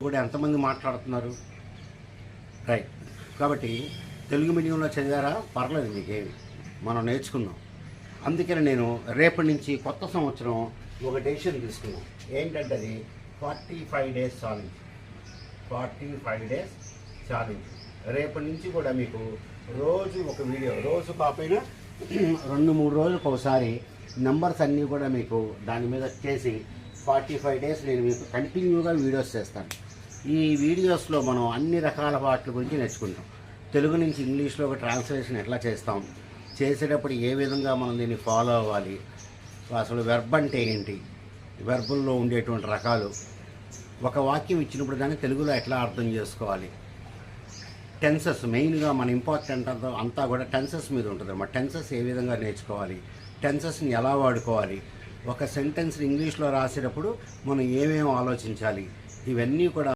కూడా ఎంతమంది మాట్లాడుతున్నారు? రైట్. కాబట్టి తెలుగు మీడియంలో చదివారా? పర్లేదు, మీకేమి మనం నేర్చుకుందాం. అందుకని నేను రేపటి నుంచి కొత్త సంవత్సరం ఒక డెసిషన్ తీసుకున్నాం. ఏంటంటే అది 45 డేస్ ఛాలెంజ్. 45 days challenge. రేపటి నుంచి కూడా మీకు రోజు ఒక వీడియో, రోజు కాకపోయినా 2-3 రోజులకు ఒకసారి నెంబర్స్ అన్నీ కూడా మీకు దాని మీద చేసి 45 డేస్ నేను మీకు కంటిన్యూగా వీడియోస్ చేస్తాను. ఈ వీడియోస్లో మనం అన్ని రకాల వాటి గురించి నేర్చుకుంటాం. తెలుగు నుంచి ఇంగ్లీష్లో ఒక ట్రాన్స్లేషన్ ఎట్లా చేస్తాం, చేసేటప్పుడు ఏ విధంగా మనం దీన్ని ఫాలో అవ్వాలి, అసలు వెర్బ్ అంటే ఏంటి, వెర్బుల్లో ఉండేటువంటి రకాలు, ఒక వాక్యం ఇచ్చినప్పుడు దాన్ని తెలుగులో ఎట్లా అర్థం చేసుకోవాలి, టెన్సెస్ మెయిన్గా మన ఇంపార్టెంట్ అంతా కూడా టెన్సెస్ మీద ఉంటుంది అన్నమాట. టెన్సెస్ ఏ విధంగా నేర్చుకోవాలి, టెన్సెస్ని ఎలా వాడుకోవాలి, ఒక సెంటెన్స్ని ఇంగ్లీష్లో రాసేటప్పుడు మనం ఏమేమి ఆలోచించాలి, ఇవన్నీ కూడా